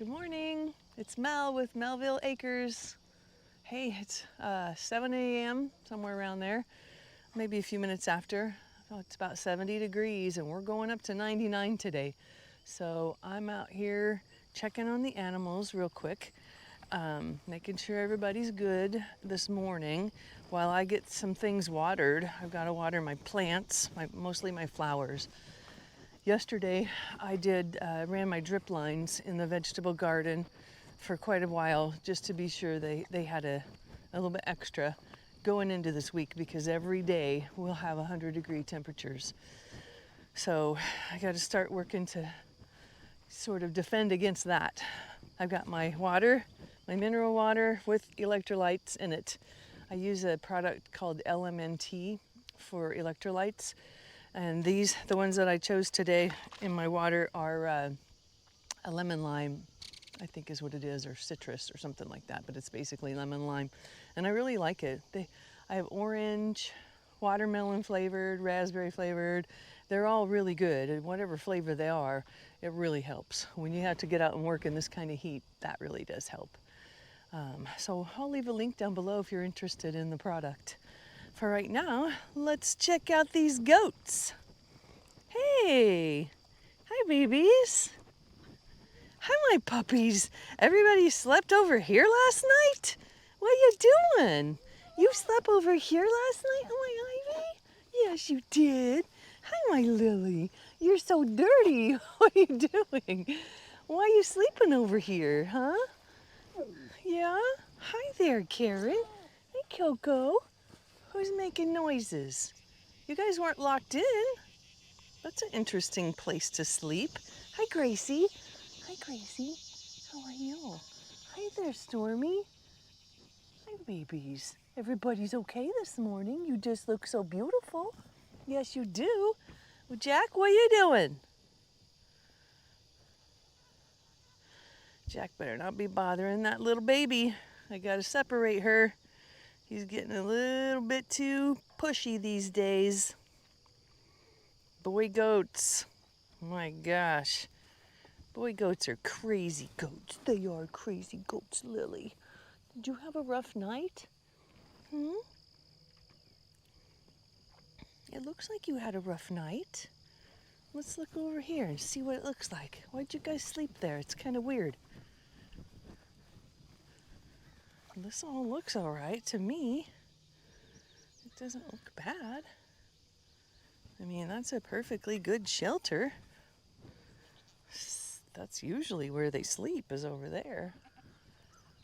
Good morning. It's Mel with Melville Acres. Hey, it's 7 a.m., somewhere around there, maybe a few minutes after. Oh, it's about 70 degrees and we're going up to 99 today. So I'm out here checking on the animals real quick, making sure everybody's good this morning while I get some things watered. I've got to water my plants, mostly my flowers. Yesterday, I ran my drip lines in the vegetable garden for quite a while just to be sure they had a little bit extra going into this week because every day we'll have 100-degree temperatures. So I got to start working to sort of defend against that. I've got my water, my mineral water with electrolytes in it. I use a product called LMNT for electrolytes. And the ones that I chose today in my water are a lemon lime, I think is what it is, or citrus or something like that, but it's basically lemon lime. And I really like it. I have orange, watermelon flavored, raspberry flavored. They're all really good, and whatever flavor they are, it really helps. When you have to get out and work in this kind of heat, that really does help. So I'll leave a link down below if you're interested in the product. For right now, let's check out these goats. Hey, hi babies. Hi my puppies. Everybody slept over here last night? What are you doing? You slept over here last night? Oh my Ivy? Yes you did. Hi my Lily. You're so dirty. What are you doing? Why are you sleeping over here, huh? Yeah? Hi there, Karen. Hey Coco. Who's making noises? You guys weren't locked in. That's an interesting place to sleep. Hi, Gracie. Hi, Gracie. How are you? Hi there, Stormy. Hi, babies. Everybody's okay this morning. You just look so beautiful. Yes, you do. Well, Jack, what are you doing? Jack better not be bothering that little baby. I gotta separate her. He's getting a little bit too pushy these days. Boy goats. My gosh. Boy goats are crazy goats. They are crazy goats, Lily. Did you have a rough night? It looks like you had a rough night. Let's look over here and see what it looks like. Why'd you guys sleep there? It's kind of weird. This all looks all right to me. It doesn't look bad. I mean, that's a perfectly good shelter. That's usually where they sleep, is over there.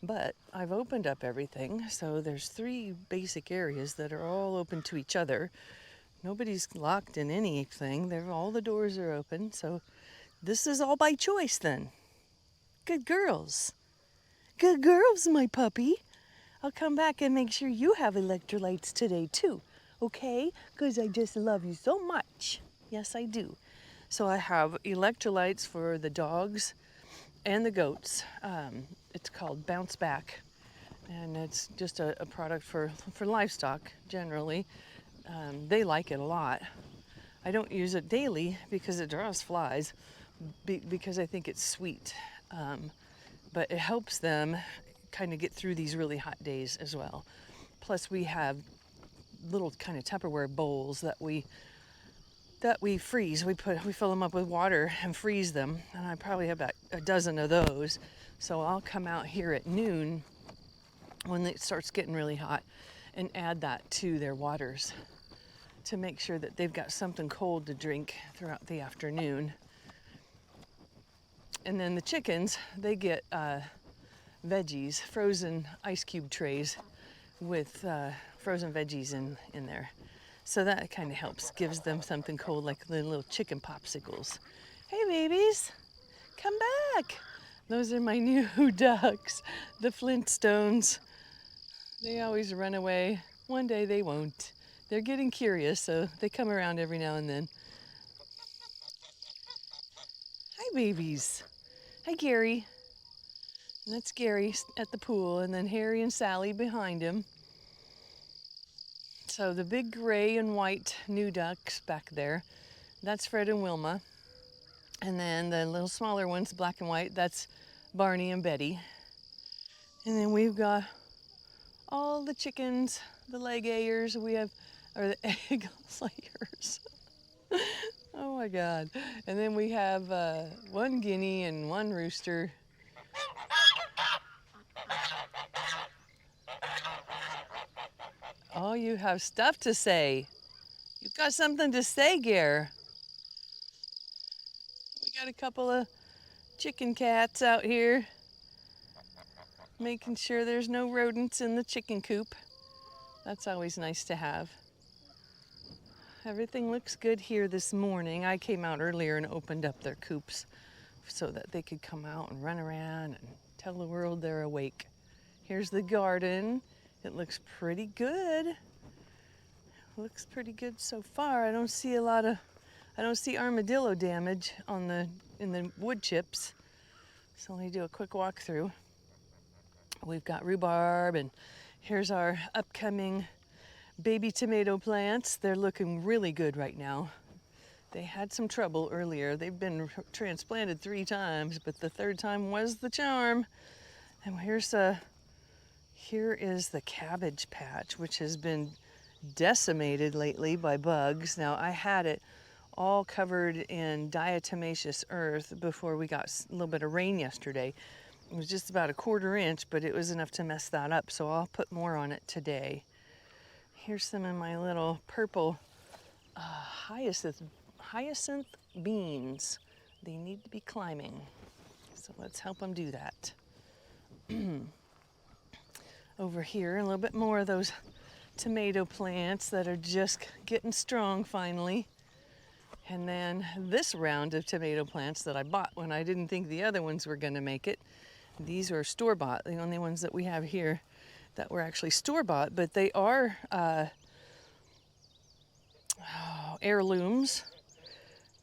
But I've opened up everything, so there's 3 basic areas that are all open to each other. Nobody's locked in anything. All the doors are open, so this is all by choice then. Good girls. Good girls, my puppy. I'll come back and make sure you have electrolytes today too, okay? Because I just love you so much. Yes, I do. So I have electrolytes for the dogs and the goats. It's called Bounce Back, and it's just a product for livestock generally. They like it a lot. I don't use it daily because it draws flies, because I think it's sweet. But it helps them kind of get through these really hot days as well. Plus we have little kind of Tupperware bowls that we freeze. We fill them up with water and freeze them, and I probably have about a dozen of those. So I'll come out here at noon when it starts getting really hot and add that to their waters to make sure that they've got something cold to drink throughout the afternoon. And then the chickens, they get veggies, frozen ice cube trays with frozen veggies in there. So that kind of helps, gives them something cold, like the little chicken popsicles. Hey babies, come back. Those are my new ducks, the Flintstones. They always run away. One day they won't. They're getting curious, so they come around every now and then. Hi babies. Hi Gary. And that's Gary at the pool, and then Harry and Sally behind him. So the big gray and white new ducks back there, that's Fred and Wilma. And then the little smaller ones, black and white, that's Barney and Betty. And then we've got all the chickens, the leg layers we have, or the egg layers. Oh my God. And then we have one guinea and one rooster. Oh, you have stuff to say. You've got something to say, Gare. We got a couple of chicken cats out here, making sure there's no rodents in the chicken coop. That's always nice to have. Everything looks good here this morning. I came out earlier and opened up their coops so that they could come out and run around and tell the world they're awake. Here's the garden. It looks pretty good. Looks pretty good so far. I don't see armadillo damage in the wood chips. So let me do a quick walkthrough. We've got rhubarb, and here's our upcoming baby tomato plants. They're looking really good right now. They had some trouble earlier. They've been transplanted 3 times, but the 3rd time was the charm. And here is the cabbage patch, which has been decimated lately by bugs. Now, I had it all covered in diatomaceous earth before we got a little bit of rain yesterday. It was just about a 1/4 inch, but it was enough to mess that up, so I'll put more on it today. Here's some of my little purple hyacinth beans. They need to be climbing, so let's help them do that. Over here, a little bit more of those tomato plants that are just getting strong finally. And then this round of tomato plants that I bought when I didn't think the other ones were going to make it. These are store-bought, the only ones that we have here that were actually store-bought, but they are heirlooms.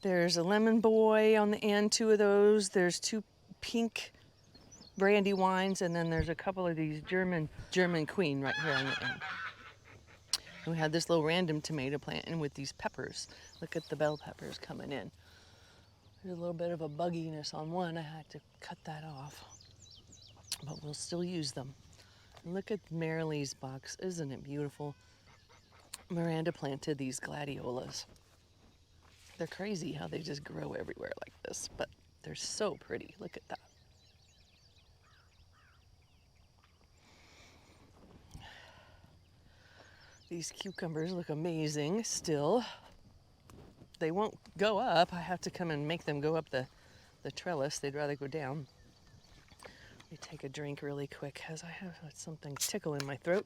There's a lemon boy on the end, 2 of those. There's 2 pink brandy wines, and then there's a couple of these German queen right here on the end. And we had this little random tomato plant in with these peppers. Look at the bell peppers coming in. There's a little bit of a bugginess on one. I had to cut that off, but we'll still use them. And look at Marilee's box. Isn't it beautiful? Miranda planted these gladiolas. They're crazy how they just grow everywhere like this, but they're so pretty. Look at that. These cucumbers look amazing still. They won't go up. I have to come and make them go up the trellis. They'd rather go down. Let me take a drink really quick as I have something tickle in my throat.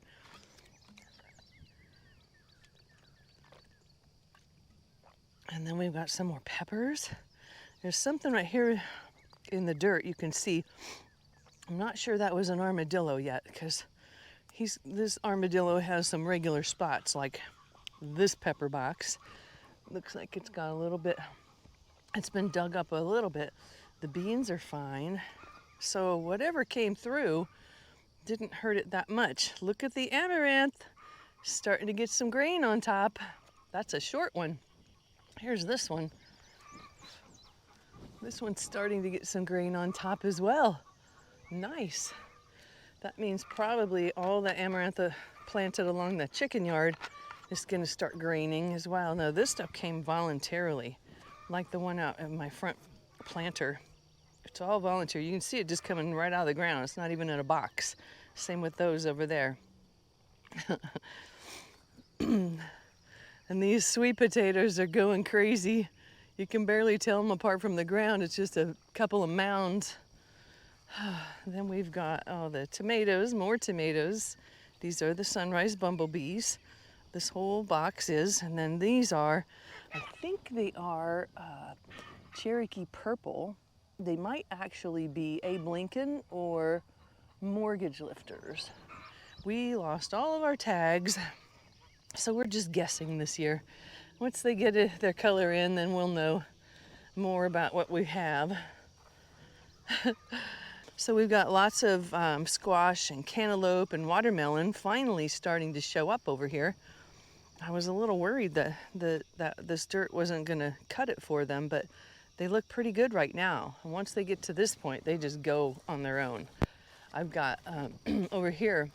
And then we've got some more peppers. There's something right here in the dirt you can see. I'm not sure that was an armadillo yet, because this armadillo has some regular spots like this pepper box. Looks like it's got a little bit, it's been dug up a little bit. The beans are fine. So whatever came through didn't hurt it that much. Look at the amaranth, starting to get some grain on top. That's a short one. Here's this one. This one's starting to get some grain on top as well. Nice. That means probably all the amaranth planted along the chicken yard is going to start graining as well. Now this stuff came voluntarily, like the one out of my front planter. It's all volunteer. You can see it just coming right out of the ground. It's not even in a box. Same with those over there. And these sweet potatoes are going crazy. You can barely tell them apart from the ground. It's just a couple of mounds. Then we've got the tomatoes, more tomatoes. These are the sunrise bumblebees. This whole box is. And then these are, I think they are Cherokee purple. They might actually be Abe Lincoln or mortgage lifters. We lost all of our tags, so we're just guessing this year. Once they get their color in, then we'll know more about what we have. So we've got lots of squash and cantaloupe and watermelon finally starting to show up over here. I was a little worried that this dirt wasn't going to cut it for them, but they look pretty good right now. And once they get to this point, they just go on their own. I've got over here,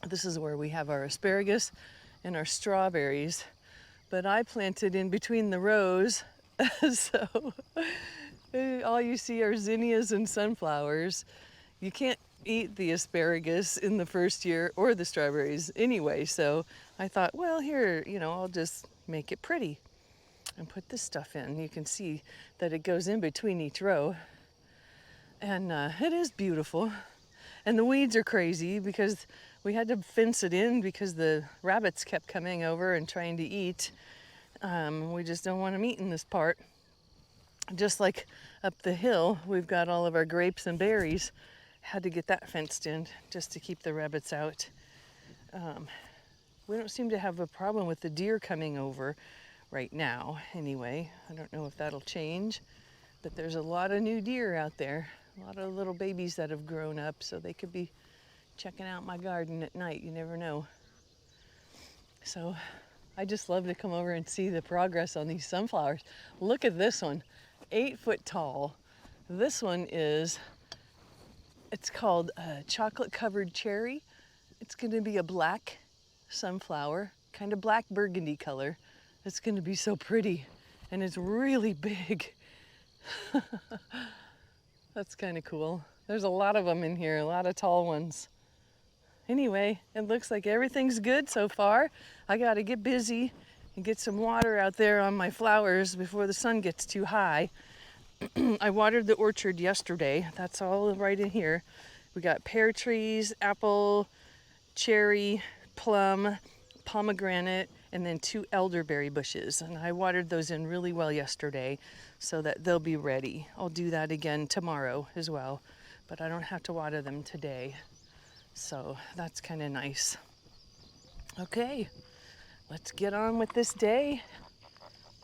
this is where we have our asparagus and our strawberries, but I planted in between the rows, so all you see are zinnias and sunflowers. You can't eat the asparagus in the first year or the strawberries anyway, so I thought, well, here, I'll just make it pretty and put this stuff in. You can see that it goes in between each row, and it is beautiful. And the weeds are crazy because we had to fence it in because the rabbits kept coming over and trying to eat. We just don't want them eating this part. Just like up the hill, we've got all of our grapes and berries. Had to get that fenced in just to keep the rabbits out. We don't seem to have a problem with the deer coming over right now anyway. I don't know if that'll change, but there's a lot of new deer out there. A lot of little babies that have grown up, so they could be checking out my garden at night. You never know. So I just love to come over and see the progress on these sunflowers. Look at this one, 8 foot tall. This one it's called chocolate covered cherry. It's gonna be a black sunflower, kind of black burgundy color. It's gonna be so pretty, and it's really big. That's kind of cool. There's a lot of them in here, a lot of tall ones. Anyway, it looks like everything's good so far. I gotta get busy and get some water out there on my flowers before the sun gets too high. I watered the orchard yesterday. That's all right in here. We got pear trees, apple, cherry, plum, pomegranate, and then 2 elderberry bushes. And I watered those in really well yesterday so that they'll be ready. I'll do that again tomorrow as well, but I don't have to water them today. So that's kind of nice. Okay, let's get on with this day.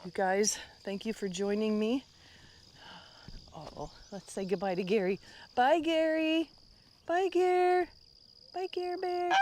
You guys, thank you for joining me. Oh, let's say goodbye to Gary. Bye, Gary. Bye, Gare. Bye, Care Bear.